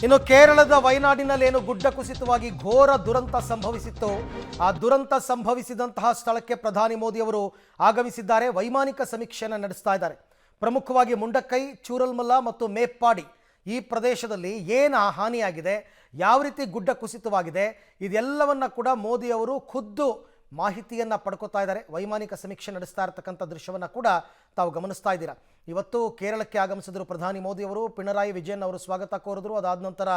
ಇನ್ನು ಕೇರಳದ ವಯನಾಡಿನಲ್ಲಿ ಏನು ಗುಡ್ಡ ಕುಸಿತವಾಗಿ ಘೋರ ದುರಂತ ಸಂಭವಿಸಿತ್ತು. ಆ ದುರಂತ ಸಂಭವಿಸಿದಂತಹ ಸ್ಥಳಕ್ಕೆ ಪ್ರಧಾನಿ ಮೋದಿ ಅವರು ಆಗಮಿಸಿದ್ದಾರೆ. ವೈಮಾನಿಕ ಸಮೀಕ್ಷೆಯನ್ನು ನಡೆಸ್ತಾ ಇದ್ದಾರೆ. ಪ್ರಮುಖವಾಗಿ ಮುಂಡಕ್ಕೈ, ಚೂರಲ್ಮಲ ಮತ್ತು ಮೇಪ್ಪಾಡಿ ಈ ಪ್ರದೇಶದಲ್ಲಿ ಏನು ಹಾನಿಯಾಗಿದೆ, ಯಾವ ರೀತಿ ಗುಡ್ಡ ಕುಸಿತವಾಗಿದೆ, ಇದೆಲ್ಲವನ್ನ ಕೂಡ ಮೋದಿ ಅವರು ಖುದ್ದು ಮಾಹಿತಿಯನ್ನು ಪಡ್ಕೋತಾ ಇದ್ದಾರೆ. ವೈಮಾನಿಕ ಸಮೀಕ್ಷೆ ನಡೆಸ್ತಾ ಇರತಕ್ಕಂಥ ದೃಶ್ಯವನ್ನು ಕೂಡ ತಾವು ಗಮನಿಸ್ತಾ ಇದ್ದೀರಾ. ಇವತ್ತು ಕೇರಳಕ್ಕೆ ಆಗಮಿಸಿದ್ರು ಪ್ರಧಾನಿ ಮೋದಿ ಅವರು. ಪಿಣರಾಯಿ ವಿಜಯನ್ ಅವರು ಸ್ವಾಗತ ಕೋರಿದ್ರು. ಅದಾದ ನಂತರ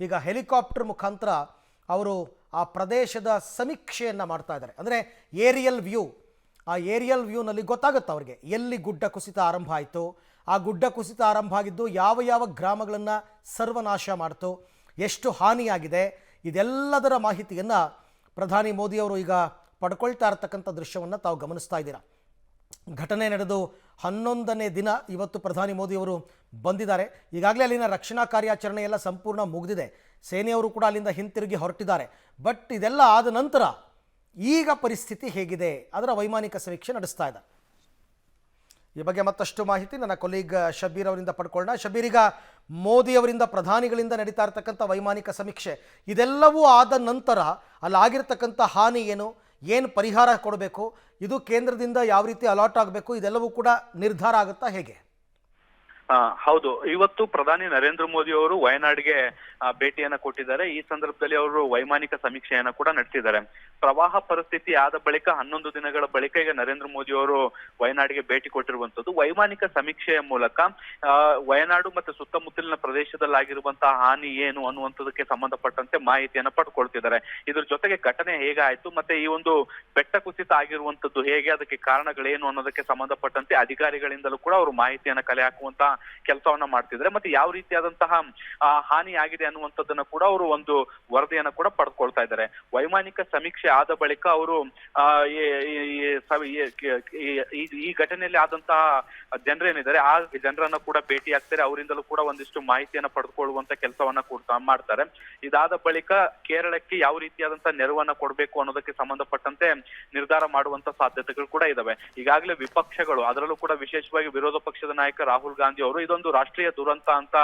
ಈಗ ಹೆಲಿಕಾಪ್ಟರ್ ಮುಖಾಂತರ ಅವರು ಆ ಪ್ರದೇಶದ ಸಮೀಕ್ಷೆಯನ್ನು ಮಾಡ್ತಾ ಇದ್ದಾರೆ. ಅಂದರೆ ಏರಿಯಲ್ ವ್ಯೂ, ಆ ಏರಿಯಲ್ ವ್ಯೂನಲ್ಲಿ ಗೊತ್ತಾಗುತ್ತೆ ಅವ್ರಿಗೆ ಎಲ್ಲಿ ಗುಡ್ಡ ಕುಸಿತ ಆರಂಭ ಆಯಿತು, ಆ ಗುಡ್ಡ ಕುಸಿತ ಆರಂಭ ಆಗಿದ್ದು ಯಾವ ಯಾವ ಗ್ರಾಮಗಳನ್ನು ಸರ್ವನಾಶ ಮಾಡ್ತು, ಎಷ್ಟು ಹಾನಿಯಾಗಿದೆ, ಇದೆಲ್ಲದರ ಮಾಹಿತಿಯನ್ನು ಪ್ರಧಾನಿ ಮೋದಿಯವರು ಈಗ ಪಡ್ಕೊಳ್ತಾ ಇರತಕ್ಕಂಥ ದೃಶ್ಯವನ್ನು ತಾವು ಗಮನಿಸ್ತಾ ಇದ್ದೀರಾ. ಘಟನೆ ನಡೆದು 11ನೇ ದಿನ ಇವತ್ತು ಪ್ರಧಾನಿ ಮೋದಿಯವರು ಬಂದಿದ್ದಾರೆ. ಈಗಾಗಲೇ ಅಲ್ಲಿನ ರಕ್ಷಣಾ ಕಾರ್ಯಾಚರಣೆ ಎಲ್ಲ ಸಂಪೂರ್ಣ ಮುಗಿದಿದೆ. ಸೇನೆಯವರು ಕೂಡ ಅಲ್ಲಿಂದ ಹಿಂತಿರುಗಿ ಹೊರಟಿದ್ದಾರೆ. ಬಟ್ ಇದೆಲ್ಲ ಆದ ನಂತರ ಈಗ ಪರಿಸ್ಥಿತಿ ಹೇಗಿದೆ ಅದರ ವೈಮಾನಿಕ ಸಮೀಕ್ಷೆ ನಡೆಸ್ತಾ ಇದ್ದಾರೆ. ಈ ಬಗ್ಗೆ ಮತ್ತಷ್ಟು ಮಾಹಿತಿ ನನ್ನ ಕೊಲೀಗ್ ಶಬೀರ್ ಅವರಿಂದ ಪಡ್ಕೊಳ್ಳೋಣ. ಶಬೀರ್, ಈಗ ಮೋದಿ ಅವರಿಂದ ಪ್ರಧಾನಿಗಳಿಂದ ನಡೀತಾ ಇರತಕ್ಕಂಥ ವೈಮಾನಿಕ ಸಮೀಕ್ಷೆ ಇದೆಲ್ಲವೂ ಆದ ನಂತರ ಅಲ್ಲಾಗಿರ್ತಕ್ಕಂಥ ಹಾನಿ ಏನು ಪರಿಹಾರ ಕೊಡಬೇಕು, ಇದು ಕೇಂದ್ರದಿಂದ ಯಾವ ರೀತಿ ಅಲಾಟ್ ಆಗಬೇಕು, ಇದೆಲ್ಲವೂ ಕೂಡ ನಿರ್ಧಾರ ಆಗುತ್ತಾ ಹೇಗೆ? ಹೌದು, ಇವತ್ತು ಪ್ರಧಾನಿ ನರೇಂದ್ರ ಮೋದಿ ಅವರು ವಯನಾಡಿಗೆ ಭೇಟಿಯನ್ನ ಕೊಟ್ಟಿದ್ದಾರೆ. ಈ ಸಂದರ್ಭದಲ್ಲಿ ಅವರು ವೈಮಾನಿಕ ಸಮೀಕ್ಷೆಯನ್ನ ಕೂಡ ನಡೆಸಿದ್ದಾರೆ. ಪ್ರವಾಹ ಪರಿಸ್ಥಿತಿ ಆದ ಬಳಿಕ 11 ದಿನಗಳ ಬಳಿಕ ಈಗ ನರೇಂದ್ರ ಮೋದಿ ಅವರು ವಯನಾಡಿಗೆ ಭೇಟಿ ಕೊಟ್ಟಿರುವಂತದ್ದು. ವೈಮಾನಿಕ ಸಮೀಕ್ಷೆಯ ಮೂಲಕ ವಯನಾಡು ಮತ್ತು ಸುತ್ತಮುತ್ತಲಿನ ಪ್ರದೇಶದಲ್ಲಾಗಿರುವಂತಹ ಹಾನಿ ಏನು ಅನ್ನುವಂಥದಕ್ಕೆ ಸಂಬಂಧಪಟ್ಟಂತೆ ಮಾಹಿತಿಯನ್ನ ಪಡ್ಕೊಳ್ತಿದ್ದಾರೆ. ಇದ್ರ ಜೊತೆಗೆ ಘಟನೆ ಹೇಗಾಯ್ತು ಮತ್ತೆ ಈ ಒಂದು ಬೆಟ್ಟ ಕುಸಿತ ಆಗಿರುವಂತದ್ದು ಹೇಗೆ, ಅದಕ್ಕೆ ಕಾರಣಗಳೇನು ಅನ್ನೋದಕ್ಕೆ ಸಂಬಂಧಪಟ್ಟಂತೆ ಅಧಿಕಾರಿಗಳಿಂದಲೂ ಕೂಡ ಅವರು ಮಾಹಿತಿಯನ್ನ ಕಲೆ ಹಾಕುವಂತ ಕೆಲಸವನ್ನ ಮಾಡ್ತಿದ್ದಾರೆ. ಮತ್ತೆ ಯಾವ ರೀತಿಯಾದಂತಹ ಹಾನಿ ಆಗಿದೆ ಅನ್ನುವಂಥದ್ದನ್ನ ಕೂಡ ಅವರು ಒಂದು ವರದಿಯನ್ನ ಕೂಡ ಪಡೆದುಕೊಳ್ತಾ ಇದ್ದಾರೆ. ವೈಮಾನಿಕ ಸಮೀಕ್ಷೆ ಆದ ಬಳಿಕ ಅವರು ಈ ಘಟನೆಯಲ್ಲಿ ಆದಂತಹ ಜನರೇನಿದ್ದಾರೆ ಆ ಜನರನ್ನ ಕೂಡ ಭೇಟಿ ಆಗ್ತಾರೆ. ಅವರಿಂದಲೂ ಕೂಡ ಒಂದಿಷ್ಟು ಮಾಹಿತಿಯನ್ನ ಪಡೆದುಕೊಳ್ಳುವಂತ ಕೆಲಸವನ್ನ ಕೂಡ ಮಾಡ್ತಾರೆ. ಇದಾದ ಬಳಿಕ ಕೇರಳಕ್ಕೆ ಯಾವ ರೀತಿಯಾದಂತಹ ನೆರವನ್ನ ಕೊಡಬೇಕು ಅನ್ನೋದಕ್ಕೆ ಸಂಬಂಧಪಟ್ಟಂತೆ ನಿರ್ಧಾರ ಮಾಡುವಂತ ಸಾಧ್ಯತೆಗಳು ಕೂಡ ಇದಾವೆ. ಈಗಾಗಲೇ ವಿಪಕ್ಷಗಳು, ಅದರಲ್ಲೂ ಕೂಡ ವಿಶೇಷವಾಗಿ ವಿರೋಧ ಪಕ್ಷದ ನಾಯಕ ರಾಹುಲ್ ಗಾಂಧಿ ಅವರು ಇದೊಂದು ರಾಷ್ಟ್ರೀಯ ದುರಂತ ಅಂತ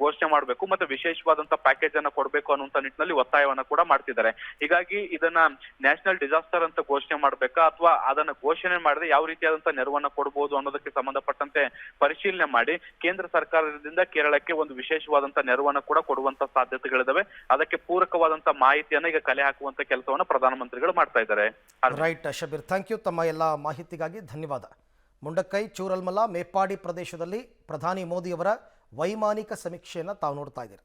ಘೋಷಣೆ ಮಾಡಬೇಕು ಮತ್ತೆ ವಿಶೇಷವಾದಂತ ಪ್ಯಾಕೇಜ್ ಅನ್ನ ಕೊಡಬೇಕು ಅನ್ನುವಂತ ನಿಟ್ಟಿನಲ್ಲಿ ಒತ್ತಾಯವನ್ನ ಕೂಡ ಮಾಡ್ತಿದ್ದಾರೆ. ಹೀಗಾಗಿ ಇದನ್ನ ನ್ಯಾಷನಲ್ ಡಿಸಾಸ್ಟರ್ ಅಂತ ಘೋಷಣೆ ಮಾಡ್ಬೇಕಾ ಅಥವಾ ಅದನ್ನ ಘೋಷಣೆ ಮಾಡದೆ ಯಾವ ರೀತಿಯಾದಂತ ನೆರವನ್ನ ಕೊಡಬಹುದು ಅನ್ನೋದಕ್ಕೆ ಸಂಬಂಧಪಟ್ಟಂತೆ ಪರಿಶೀಲನೆ ಮಾಡಿ ಕೇಂದ್ರ ಸರ್ಕಾರದಿಂದ ಕೇರಳಕ್ಕೆ ಒಂದು ವಿಶೇಷವಾದಂತ ನೆರವನ್ನ ಕೂಡ ಕೊಡುವಂತ ಸಾಧ್ಯತೆಗಳಿದಾವೆ. ಅದಕ್ಕೆ ಪೂರಕವಾದಂತ ಮಾಹಿತಿಯನ್ನ ಈಗ ಕಲೆ ಹಾಕುವಂತ ಕೆಲಸವನ್ನ ಪ್ರಧಾನಮಂತ್ರಿಗಳು ಮಾಡ್ತಾ ಇದ್ದಾರೆ. Right Shabbir, thank you. ತಮ್ಮ ಎಲ್ಲ ಮಾಹಿತಿಗಾಗಿ ಧನ್ಯವಾದ. ಮುಂಡಕ್ಕೈ, ಚೂರಲ್ಮಲ, ಮೇಪ್ಪಾಡಿ ಪ್ರದೇಶದಲ್ಲಿ ಪ್ರಧಾನಿ ಮೋದಿಯವರ ವೈಮಾನಿಕ ಸಮೀಕ್ಷೆಯನ್ನು ತಾವು ನೋಡ್ತಾ ಇದ್ದೀರಿ.